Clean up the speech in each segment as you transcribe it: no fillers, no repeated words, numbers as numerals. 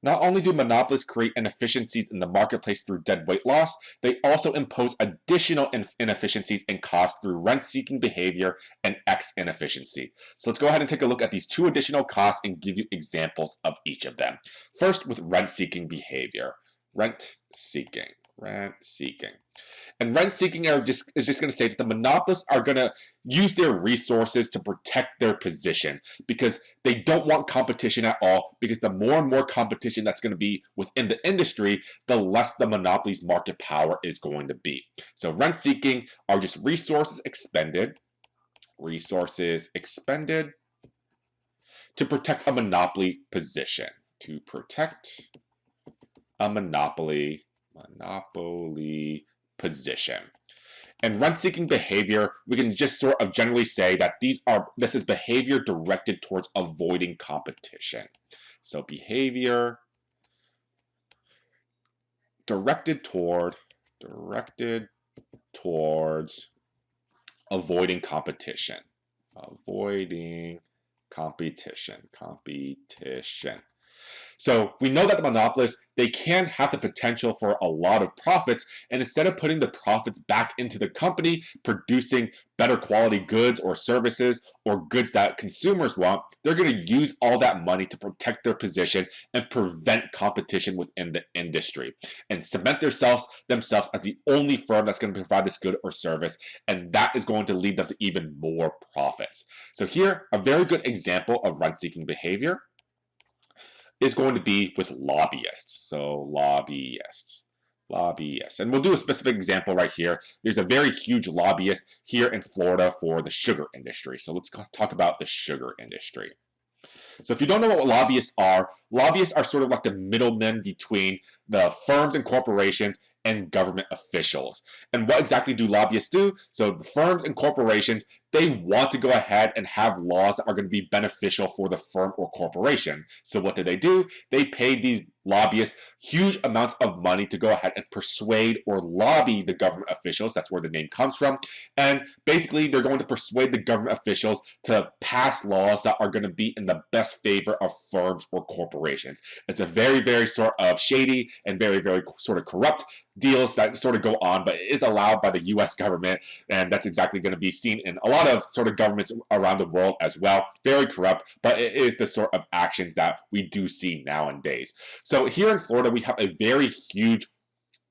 Not only do monopolists create inefficiencies in the marketplace through dead weight loss, they also impose additional inefficiencies and costs through rent-seeking behavior and X inefficiency. So let's go ahead and take a look at these two additional costs and give you examples of each of them. First, with rent-seeking behavior. Rent-seeking. And rent-seeking is just going to say that the monopolists are going to use their resources to protect their position because they don't want competition at all, because the more and more competition that's going to be within the industry, the less the monopoly's market power is going to be. So rent-seeking are just resources expended to protect a monopoly position. To protect a monopoly position. And rent-seeking behavior, we can just sort of generally say that this is behavior directed towards avoiding competition. So behavior directed towards avoiding competition. So we know that the monopolists, they can have the potential for a lot of profits, and instead of putting the profits back into the company, producing better quality goods or services or goods that consumers want, they're going to use all that money to protect their position and prevent competition within the industry and cement themselves as the only firm that's going to provide this good or service, and that is going to lead them to even more profits. So here, a very good example of rent-seeking behavior is going to be with lobbyists. So lobbyists. And we'll do a specific example right here. There's a very huge lobbyist here in Florida for the sugar industry. So let's talk about the sugar industry. So if you don't know what lobbyists are sort of like the middlemen between the firms and corporations and government officials. And what exactly do lobbyists do? So the firms and corporations, they want to go ahead and have laws that are going to be beneficial for the firm or corporation. So what do? They pay these lobbyists huge amounts of money to go ahead and persuade or lobby the government officials. That's where the name comes from. And basically, they're going to persuade the government officials to pass laws that are going to be in the best favor of firms or corporations. It's a very, very sort of shady and very, very sort of corrupt deals that sort of go on, but it is allowed by the US government, and that's exactly going to be seen in a lot of sort of governments around the world as well. Very corrupt, but it is the sort of actions that we do see nowadays. So here in Florida, we have a very huge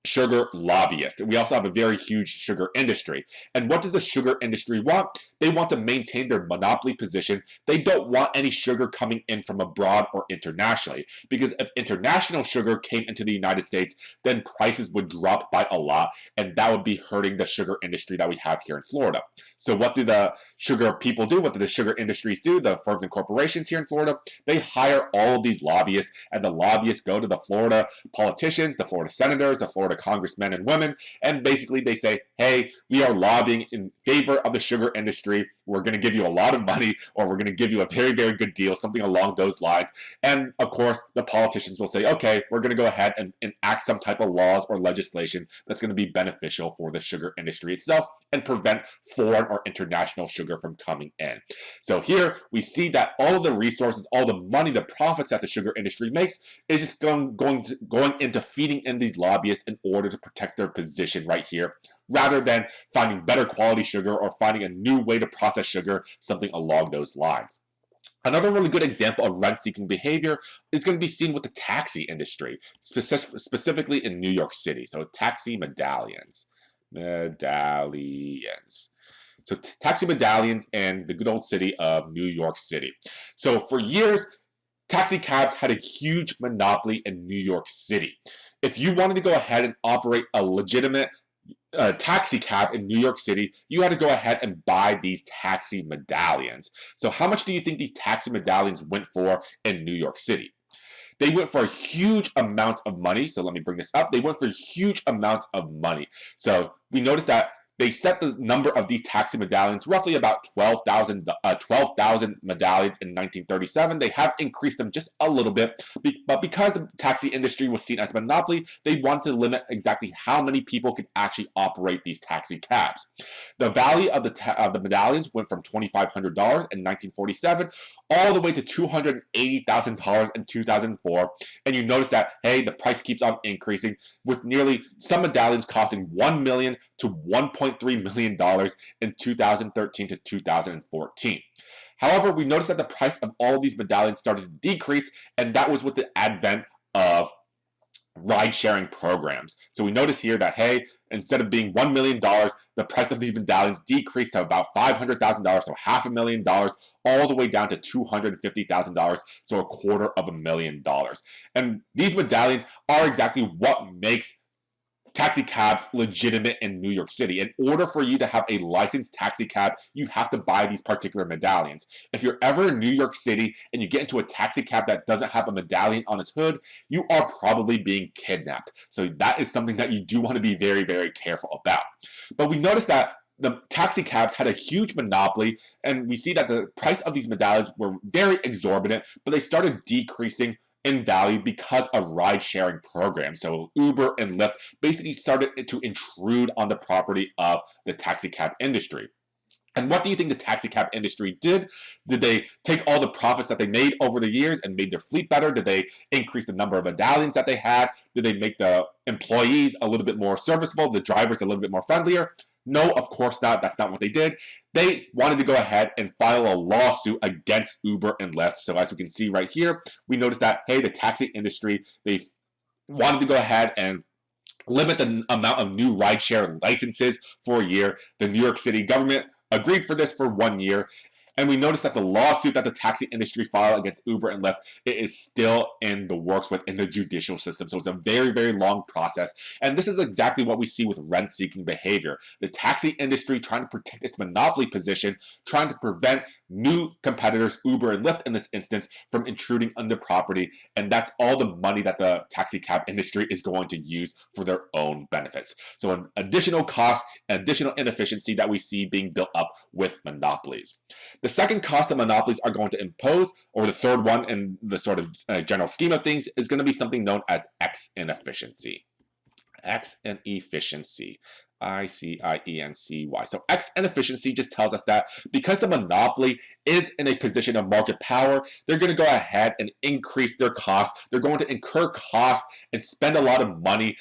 sugar lobbyist. We also have a very huge sugar industry. And what does the sugar industry want? They want to maintain their monopoly position. They don't want any sugar coming in from abroad or internationally, because if international sugar came into the United States, then prices would drop by a lot, and that would be hurting the sugar industry that we have here in Florida. So what do the sugar people do? What do the sugar industries do? The firms and corporations here in Florida, they hire all of these lobbyists, and the lobbyists go to the Florida politicians, the Florida senators, the Florida congressmen and women, and basically they say, hey, we are lobbying in favor of the sugar industry. We're going to give you a lot of money, or we're going to give you a very, very good deal, something along those lines. And of course, the politicians will say, okay, we're going to go ahead and enact some type of laws or legislation that's going to be beneficial for the sugar industry itself and prevent foreign or international sugar from coming in. So here we see that all of the resources, all the money, the profits that the sugar industry makes is just going into feeding in these lobbyists in order to protect their position right here, rather than finding better quality sugar or finding a new way to process sugar, something along those lines. Another really good example of rent-seeking behavior is going to be seen with the taxi industry, specifically in New York City. So taxi medallions. So taxi medallions in the good old city of New York City. So for years, taxi cabs had a huge monopoly in New York City. If you wanted to go ahead and operate a legitimate taxi cab in New York City, you had to go ahead and buy these taxi medallions. So how much do you think these taxi medallions went for in New York City? They went for huge amounts of money. So let me bring this up. They went for huge amounts of money. So we noticed that they set the number of these taxi medallions roughly about 12,000 medallions in 1937. They have increased them just a little bit, but because the taxi industry was seen as a monopoly, they wanted to limit exactly how many people could actually operate these taxi cabs. The value of the medallions went from $2,500 in 1947 all the way to $280,000 in 2004. And you notice that, hey, the price keeps on increasing, with nearly some medallions costing $1 million to $1.3 million in 2013 to 2014. However, we noticed that the price of all of these medallions started to decrease, and that was with the advent of ride-sharing programs. So we notice here that, hey, instead of being $1 million, the price of these medallions decreased to about $500,000, so $500,000, all the way down to $250,000, so $250,000. And these medallions are exactly what makes taxi cabs legitimate in New York City. In order for you to have a licensed taxi cab, you have to buy these particular medallions. If you're ever in New York City and you get into a taxi cab that doesn't have a medallion on its hood, you are probably being kidnapped. So that is something that you do want to be very, very careful about. But we noticed that the taxi cabs had a huge monopoly, and we see that the price of these medallions were very exorbitant, but they started decreasing in value because of ride-sharing programs. So Uber and Lyft basically started to intrude on the property of the taxi cab industry. And what do you think the taxi cab industry did? Did they take all the profits that they made over the years and made their fleet better? Did they increase the number of medallions that they had? Did they make the employees a little bit more serviceable, the drivers a little bit more friendlier? No, of course not. That's not what they did. They wanted to go ahead and file a lawsuit against Uber and Lyft. So as we can see right here, we noticed that, hey, the taxi industry, they wanted to go ahead and limit the amount of new rideshare licenses for a year. The New York City government agreed for this for 1 year. And we noticed that the lawsuit that the taxi industry filed against Uber and Lyft, it is still in the works within the judicial system. So it's a very, very long process. And this is exactly what we see with rent-seeking behavior. The taxi industry trying to protect its monopoly position, trying to prevent new competitors, Uber and Lyft in this instance, from intruding on the property. And that's all the money that the taxi cab industry is going to use for their own benefits. So an additional cost, an additional inefficiency that we see being built up with monopolies. The second cost that monopolies are going to impose, or the third one in the sort of general scheme of things, is going to be something known as X inefficiency. X inefficiency. ICIENCY. So X inefficiency just tells us that because the monopoly is in a position of market power, they're going to go ahead and increase their costs. They're going to incur costs and spend a lot of money.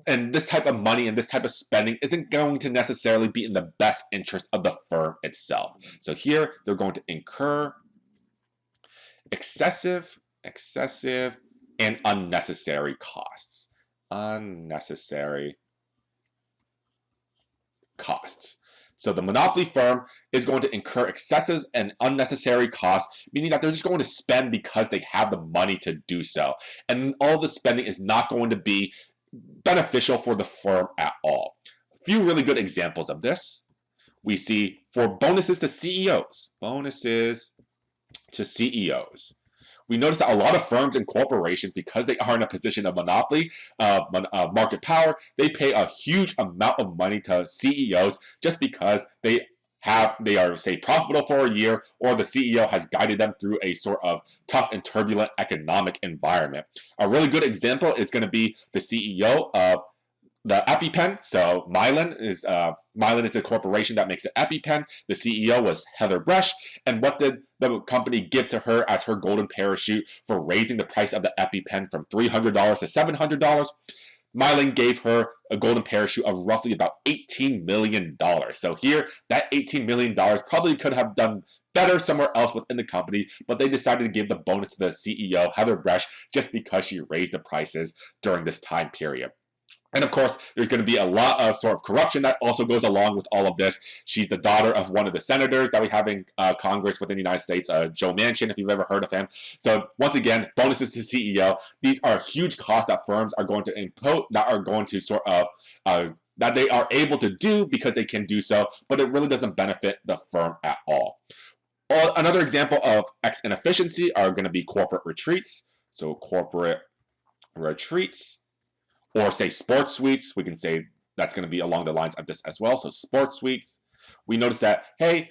And this type of money and this type of spending isn't going to necessarily be in the best interest of the firm itself. So here they're going to incur excessive, and unnecessary costs. Unnecessary costs. So the monopoly firm is going to incur excessive and unnecessary costs, meaning that they're just going to spend because they have the money to do so. And all the spending is not going to be beneficial for the firm at all. A few really good examples of this we see for bonuses to CEOs. Bonuses to CEOs. We notice that a lot of firms and corporations, because they are in a position of monopoly, of market power, they pay a huge amount of money to CEOs just because they are, say, profitable for a year, or the CEO has guided them through a sort of tough and turbulent economic environment. A really good example is going to be the CEO of the EpiPen. So Mylan is a corporation that makes the EpiPen. The CEO was Heather Bresch. And what did the company give to her as her golden parachute for raising the price of the EpiPen from $300 to $700? Mylan gave her a golden parachute of roughly about $18 million. So here, that $18 million probably could have done better somewhere else within the company, but they decided to give the bonus to the CEO, Heather Bresch, just because she raised the prices during this time period. And of course, there's going to be a lot of sort of corruption that also goes along with all of this. She's the daughter of one of the senators that we have in Congress within the United States, Joe Manchin, if you've ever heard of him. So once again, bonuses to CEO. These are huge costs that firms are going to impose, that are going to sort of that they are able to do because they can do so, but it really doesn't benefit the firm at all. Another example of X inefficiency are going to be corporate retreats. So corporate retreats. Or say sports suites, we can say that's going to be along the lines of this as well. So sports suites. We notice that, hey,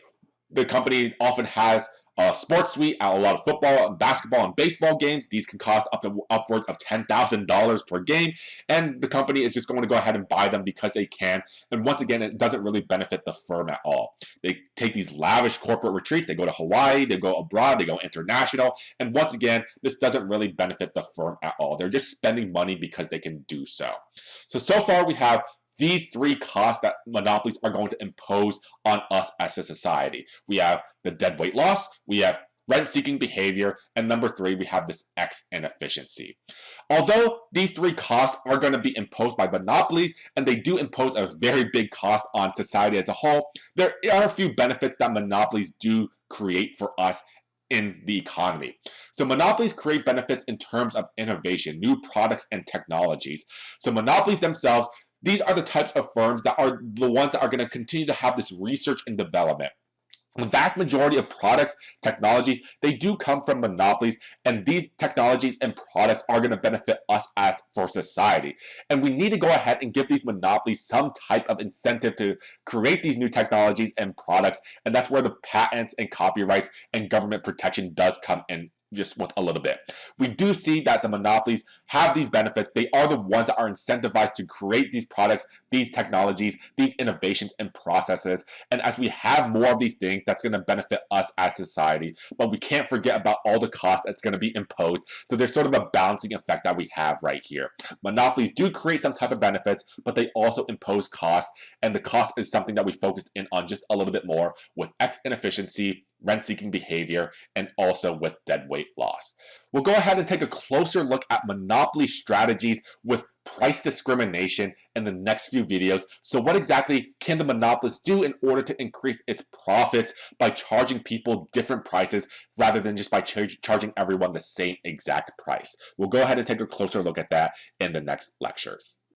the company often has a sports suite at a lot of football, and basketball, and baseball games. These can cost upwards of $10,000 per game, and the company is just going to go ahead and buy them because they can. And once again, it doesn't really benefit the firm at all. They take these lavish corporate retreats. They go to Hawaii, they go abroad, they go international, and once again, this doesn't really benefit the firm at all. They're just spending money because they can do so. So far we have these three costs that monopolies are going to impose on us as a society. We have the dead weight loss, we have rent-seeking behavior, and number three, we have this X inefficiency. Although these three costs are going to be imposed by monopolies, and they do impose a very big cost on society as a whole, there are a few benefits that monopolies do create for us in the economy. So monopolies create benefits in terms of innovation, new products and technologies. So monopolies themselves, these are the types of firms that are the ones that are going to continue to have this research and development. The vast majority of products, technologies, they do come from monopolies, and these technologies and products are going to benefit us as for society. And we need to go ahead and give these monopolies some type of incentive to create these new technologies and products, and that's where the patents and copyrights and government protection does come in just with a little bit. We do see that the monopolies have these benefits. They are the ones that are incentivized to create these products, these technologies, these innovations and processes. And as we have more of these things, that's going to benefit us as society. But we can't forget about all the costs that's going to be imposed. So there's sort of a balancing effect that we have right here. Monopolies do create some type of benefits, but they also impose costs. And the cost is something that we focused in on just a little bit more with X inefficiency, rent-seeking behavior, and also with dead weight loss. We'll go ahead and take a closer look at monopoly strategies with price discrimination in the next few videos. So what exactly can the monopolist do in order to increase its profits by charging people different prices rather than just by charging everyone the same exact price? We'll go ahead and take a closer look at that in the next lectures.